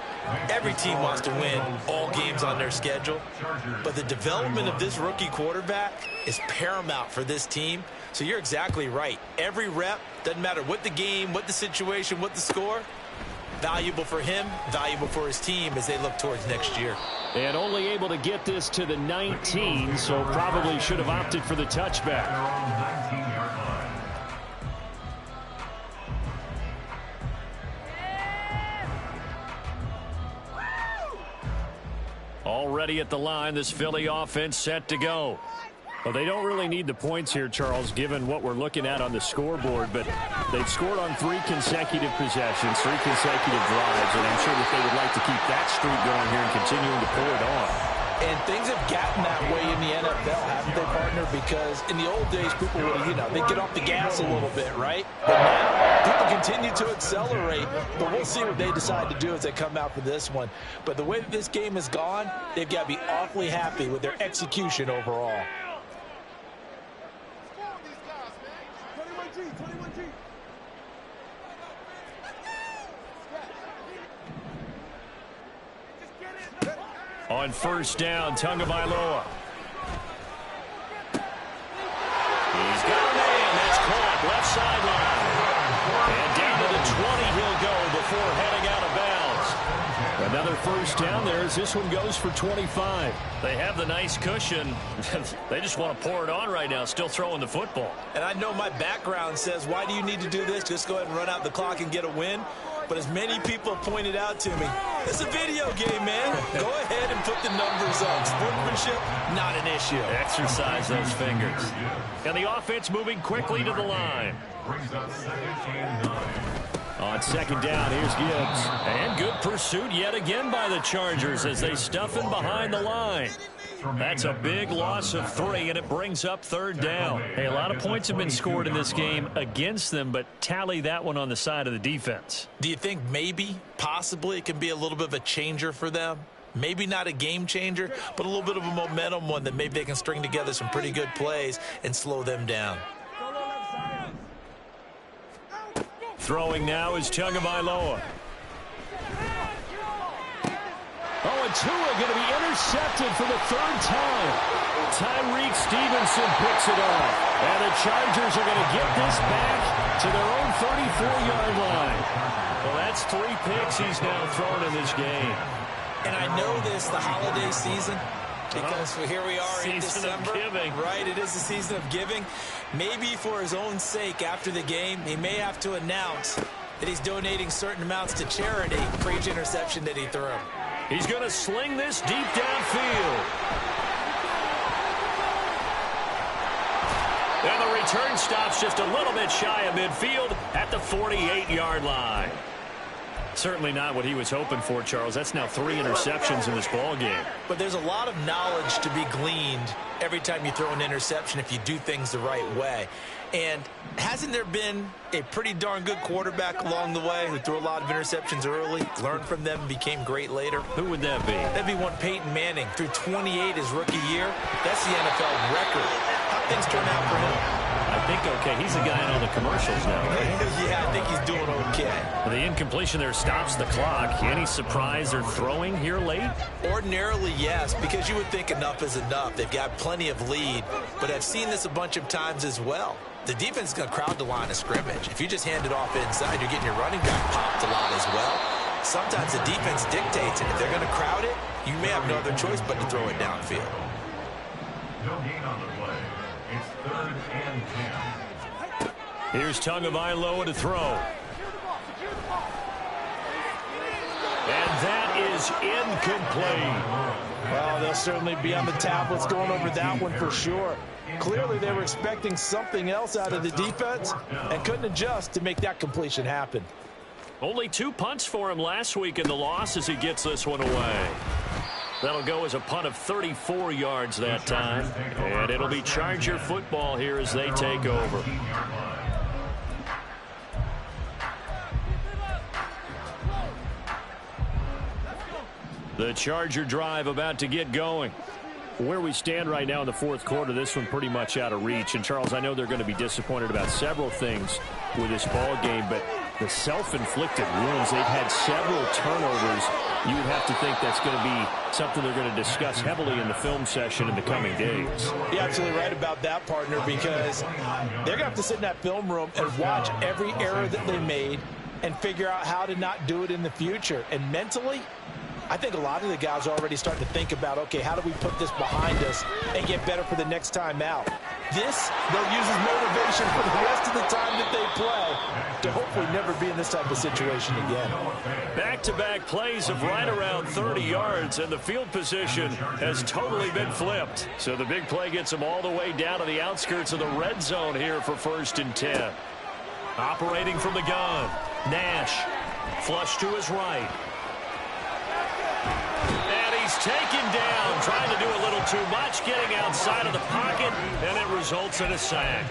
every team wants to win all games on their schedule. But the development of this rookie quarterback is paramount for this team. So you're exactly right. Every rep, doesn't matter what the game, what the situation, what the score, valuable for him, valuable for his team as they look towards next year. And only able to get this to the 19, so probably should have opted for the touchback. Already at the line, this Philly offense set to go. Well, they don't really need the points here, Charles, given what we're looking at on the scoreboard, but they've scored on 3 consecutive possessions, 3 consecutive drives, and I'm sure that they would like to keep that streak going here and continuing to pull it on. And things have gotten that way in the NFL, haven't they, partner? Because in the old days, people would, they get off the gas a little bit, right? But now, people continue to accelerate, but we'll see what they decide to do as they come out for this one. But the way that this game has gone, they've got to be awfully happy with their execution overall. On first down, Tagovailoa. He's got a man. That's caught. Left sideline. And down to the 20 he'll go before heading out of bounds. Another first down there as this one goes for 25. They have the nice cushion. They just want to pour it on right now, still throwing the football. And I know my background says, why do you need to do this? Just go ahead and run out the clock and get a win. But as many people pointed out to me, it's a video game, man. Go ahead and put the numbers up. Sportsmanship, not an issue. Exercise those fingers. And the offense moving quickly to the line. On second down, here's Gibbs. And good pursuit yet again by the Chargers as they stuff him behind the line. That's a big loss of 3, and it brings up third down. Hey, a lot of points have been scored in this game against them, but tally that one on the side of the defense. Do you think maybe, possibly, it can be a little bit of a changer for them? Maybe not a game changer, but a little bit of a momentum one that maybe they can string together some pretty good plays and slow them down. Throwing now is Tagovailoa. Oh, and Tua going to be intercepted for the 3rd time. Tyreek Stevenson picks it off. And the Chargers are going to get this back to their own 34-yard line. Well, that's 3 picks he's now thrown in this game. And I know this, the holiday season, because here we are in December. Right, it is the season of giving. Maybe for his own sake after the game, he may have to announce that he's donating certain amounts to charity for each interception that he threw. He's going to sling this deep downfield. And the return stops just a little bit shy of midfield at the 48-yard line. Certainly not what he was hoping for, Charles. That's now 3 interceptions in this ball game. But there's a lot of knowledge to be gleaned every time you throw an interception if you do things the right way. And hasn't there been a pretty darn good quarterback along the way who threw a lot of interceptions early, learned from them, and became great later? Who would that be? That'd be one Peyton Manning. Threw 28 his rookie year. That's the NFL record. How things turn out for him? I think okay. He's the guy in all the commercials now, right? Yeah, I think he's doing okay. The incompletion there stops the clock. Any surprise they're throwing here late? Ordinarily, yes, because you would think enough is enough. They've got plenty of lead, but I've seen this a bunch of times as well. The defense is going to crowd the line of scrimmage. If you just hand it off inside, you're getting your running back popped a lot as well. Sometimes the defense dictates it. If they're going to crowd it, you may have no other choice but to throw it downfield. No gain on the play. It's 3rd and 10. Here's Tagovailoa to throw. And that is incomplete. Well, they'll certainly be on the tablets going over that one for sure. Clearly, they were expecting something else out of the defense and couldn't adjust to make that completion happen. Only 2 punts for him last week in the loss as he gets this one away. That'll go as a punt of 34 yards that time. And it'll be Charger football here as they take over. The Charger drive about to get going. Where we stand right now in the fourth quarter, this one pretty much out of reach. And, Charles, I know they're going to be disappointed about several things with this ball game, but the self-inflicted wounds, they've had several turnovers. You would have to think that's going to be something they're going to discuss heavily in the film session in the coming days. You're absolutely right about that, partner, because they're going to have to sit in that film room and watch every error that they made and figure out how to not do it in the future. And mentally, I think a lot of the guys are already starting to think about, okay, how do we put this behind us and get better for the next time out? This, they'll use as motivation for the rest of the time that they play to hopefully never be in this type of situation again. Back-to-back plays of right around 30 yards, and the field position has totally been flipped. So the big play gets them all the way down to the outskirts of the red zone here for 1st and 10. Operating from the gun, Nash, flush to his right. And he's taken down, trying to do a little too much, getting outside of the pocket, and it results in a sack.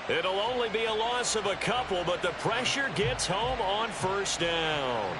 It'll only be a loss of a couple, but the pressure gets home on 1st down.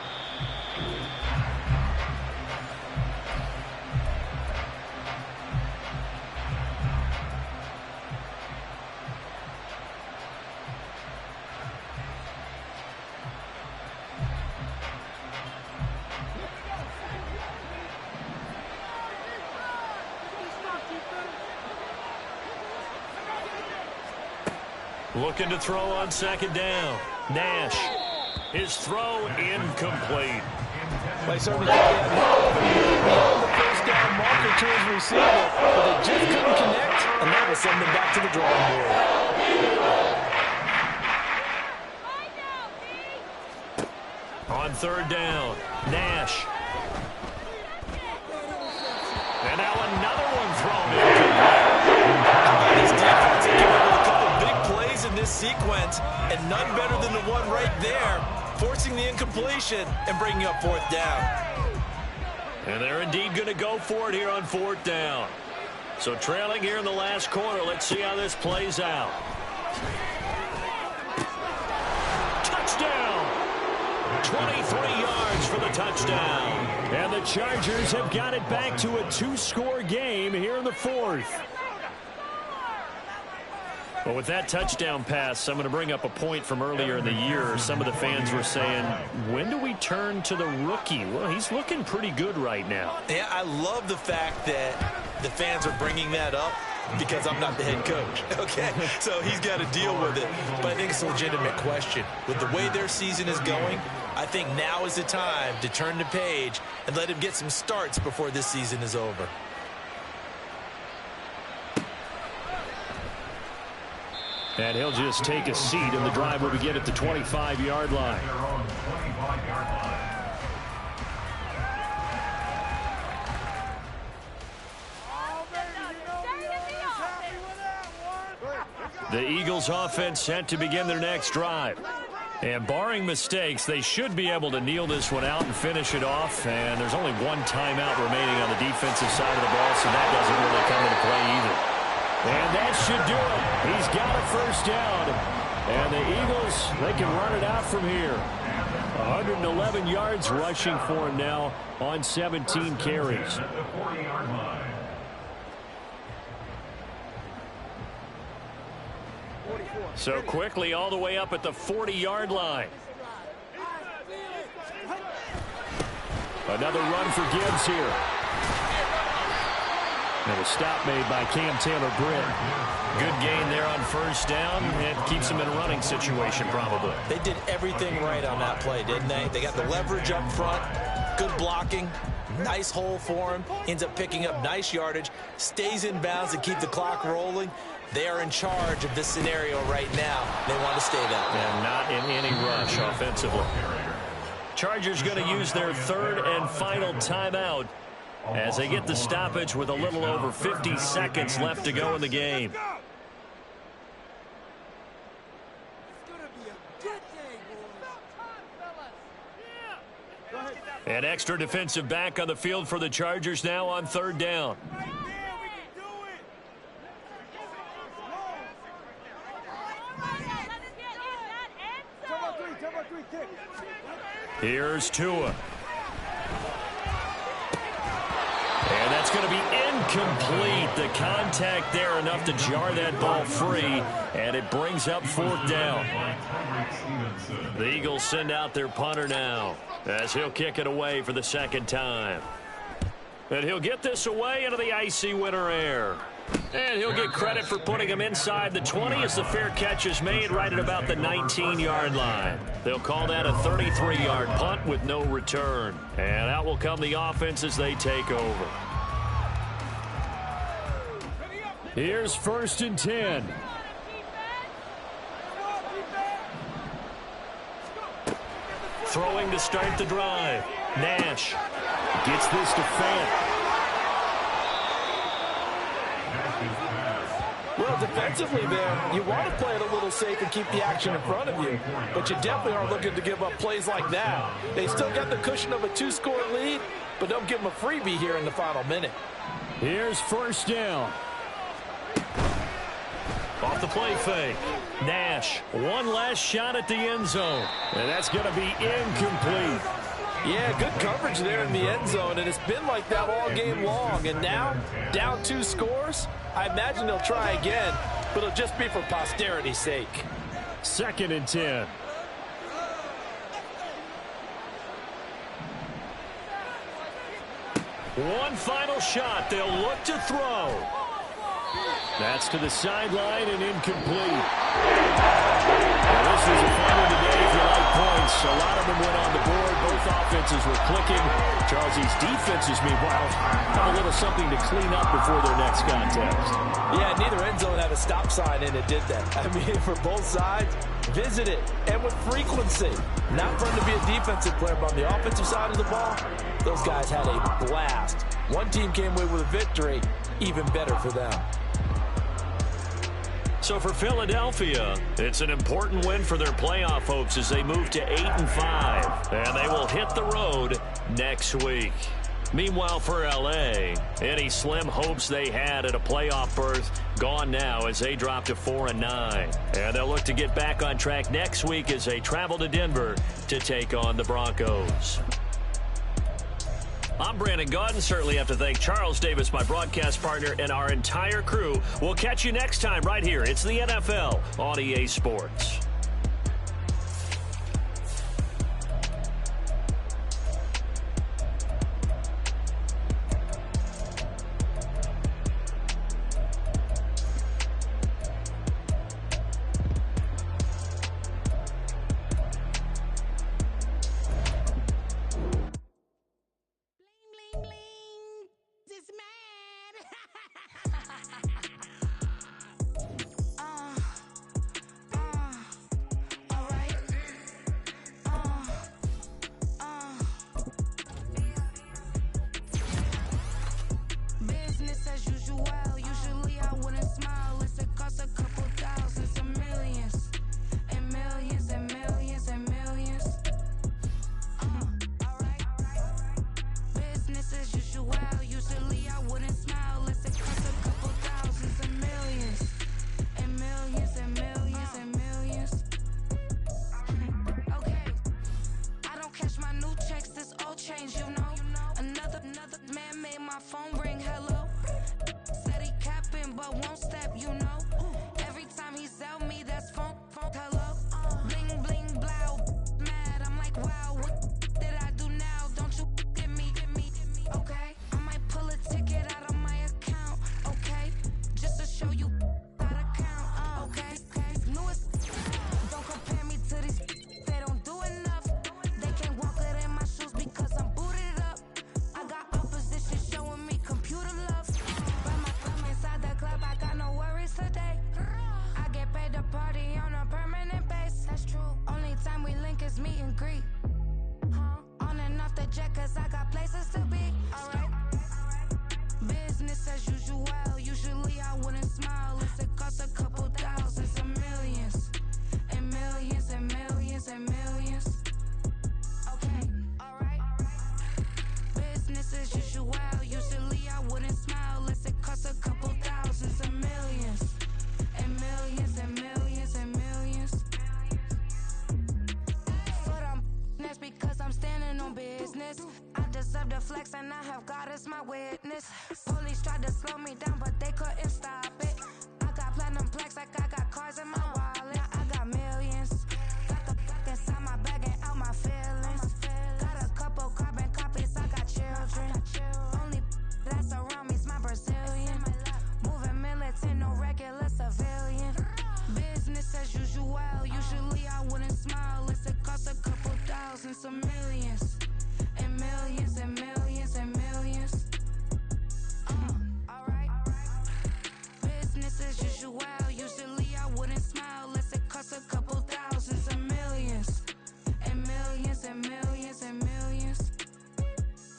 Looking to throw on 2nd down. Nash. His throw incomplete. They certainly got the 1st down marker to his receiver, but they just couldn't connect, and that will send them back to the drawing board. On 3rd down, Nash. And now another one thrown incomplete. This defense is giving a couple big plays in this sequence, and none better than the one right there, forcing the incompletion and bringing up 4th down. And they're indeed going to go for it here on 4th down. So trailing here in the last quarter, let's see how this plays out. Touchdown! 23 yards for the touchdown. And the Chargers have got it back to a 2-score game here in the 4th. Well, with that touchdown pass, I'm going to bring up a point from earlier in the year. Some of the fans were saying, when do we turn to the rookie? Well, he's looking pretty good right now. Yeah, I love the fact that the fans are bringing that up because I'm not the head coach, okay? So he's got to deal with it. But I think it's a legitimate question. With the way their season is going, I think now is the time to turn the page and let him get some starts before this season is over. And he'll just take a seat, and the drive will begin at the 25-yard line. The Eagles offense set to begin their next drive. And barring mistakes, they should be able to kneel this one out and finish it off. And there's only one timeout remaining on the defensive side of the ball, so that doesn't really come into play either. And that should do it. He's got a 1st down. And the Eagles, they can run it out from here. 111 yards rushing for him now on 17 carries. So quickly all the way up at the 40-yard line. Another run for Gibbs here. And a stop made by Cam Taylor-Britt. Good gain there on 1st down. It keeps him in a running situation probably. They did everything right on that play, didn't they? They got the leverage up front, good blocking, nice hole for him, ends up picking up nice yardage, stays in bounds to keep the clock rolling. They are in charge of this scenario right now. They want to stay that way. And not in any rush offensively. Chargers going to use their 3rd and final timeout as they get the stoppage with a little over 50 seconds left to go in the game. An extra defensive back on the field for the Chargers now on third down. Here's Tua. And that's going to be incomplete. The contact there enough to jar that ball free, and it brings up fourth down. The Eagles send out their punter now, as he'll kick it away for the second time. And he'll get this away into the icy winter air. And he'll get credit for putting him inside the 20 as the fair catch is made right at about the 19-yard line. They'll call that a 33-yard punt with no return. And out will come the offense as they take over. Here's 1st and 10. Throwing to start the drive. Nash Gets this to Fant. Well, defensively there, you want to play it a little safe and keep the action in front of you, but you definitely aren't looking to give up plays like that. They still got the cushion of a 2-score lead, but don't give them a freebie here in the final minute. Here's 1st down. off the play fake. Nash, one last shot at the end zone. And that's going to be incomplete. Yeah, good coverage there in the end zone, and it's been like that all game long. And now, down 2 scores, I imagine they'll try again, but it'll just be for posterity's sake. 2nd and 10. One final shot. They'll look to throw. That's to the sideline and incomplete. Well, this was a fun one today if you like points. A lot of them went on the board. Both offenses were clicking. Charles, these defenses, meanwhile, have a little something to clean up before their next contest. Yeah, neither end zone had a stop sign in it, did they? I mean, for both sides, visit it, and with frequency. Not fun to be a defensive player, but on the offensive side of the ball, those guys had a blast. One team came away with a victory, even better for them. So for Philadelphia, it's an important win for their playoff hopes as they move to 8-5. And they will hit the road next week. Meanwhile, for L.A., any slim hopes they had at a playoff berth gone now as they drop to 4-9. And they'll look to get back on track next week as they travel to Denver to take on the Broncos. I'm Brandon Gaudin. Certainly have to thank Charles Davis, my broadcast partner, and our entire crew. We'll catch you next time right here. It's the NFL on EA Sports. witness. Police tried to slow me down, but they couldn't stop it. I got platinum plaques like I got cars in my wallet. Now I got millions. Got the fuck inside my bag and out my feelings. Got a couple carbon copies, I got children. Only that's around me's my Brazilian. Moving militant, no regular civilian. Business as usual, usually I wouldn't smile. Unless it costs a couple thousand, some millions. And millions and millions and millions. Alright. Business as usual, usually I wouldn't smile. Unless it costs a couple thousand, some millions. And millions and millions and millions.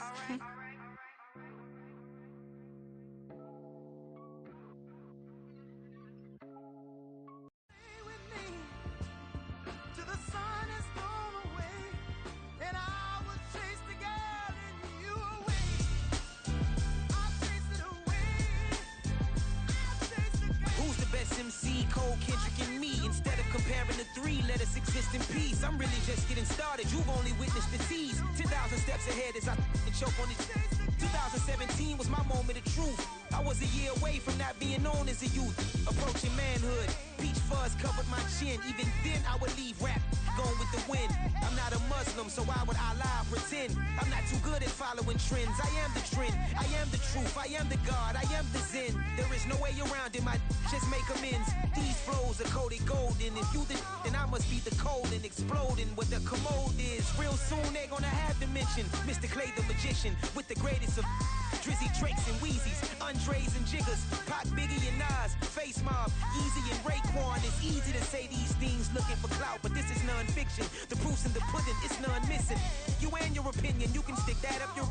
Alright. MC, Cole, Kendrick, and me. Instead of comparing the three, let us exist in peace. I'm really just getting started. You've only witnessed the tease. 10,000 steps ahead as I choke on it. 2017 was my moment of truth. I was a year away from not being known as a youth. Approaching manhood. Peach fuzz covered my chin. Even then, I would leave rap going with the wind. I'm not a Muslim, so why would I lie or pretend? I'm not too good at following trends. I am the trend. I am the truth. I am the God. I am the Zen. There is no way around it. My just make amends. These flows are coated golden. If you the then I must be the cold and exploding what the commode is. Real soon they're gonna have to mention Mr. Clay the magician with the greatest of Drizzy, Drakes, and Wheezies, Andres and Jiggers, Pac, Biggie, and Nas, Face Mob, Easy and Raekwon. It's easy to say these things looking for clout, but this is non-fiction. The proof's in the pudding, it's none missing. You and your opinion, you can stick that up your...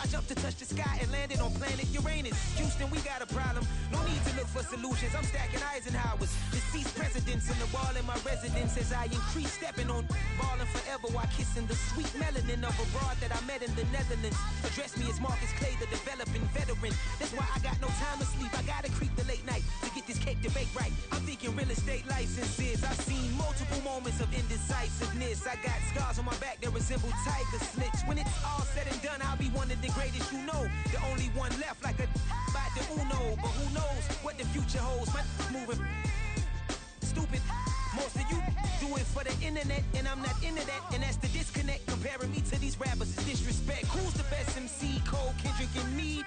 I jumped to touch the sky and landed on planet Uranus. Houston, we got a problem. No need to look for solutions. I'm stacking Eisenhowers. Deceased presidents in the wall in my residence as I increase stepping on balling forever while kissing the sweet melanin of a broad that I met in the Netherlands. Address me as Marcus Clay, the developing veteran. That's why I got no time to sleep. I gotta creep the late night to get this cake debate right. I'm thinking real estate licenses. I've seen multiple moments of indecisiveness. I got scars on my back that resemble tiger slits. When it's all said and done, I'll be one of the greatest you know. The only one left like a by the Uno. But who knows what the future holds. My moving stupid. Most of you do it for the internet, and I'm not into that. And that's the disconnect. Comparing me to these rappers is disrespect. Who's the best MC? Cole, Kendrick, and me?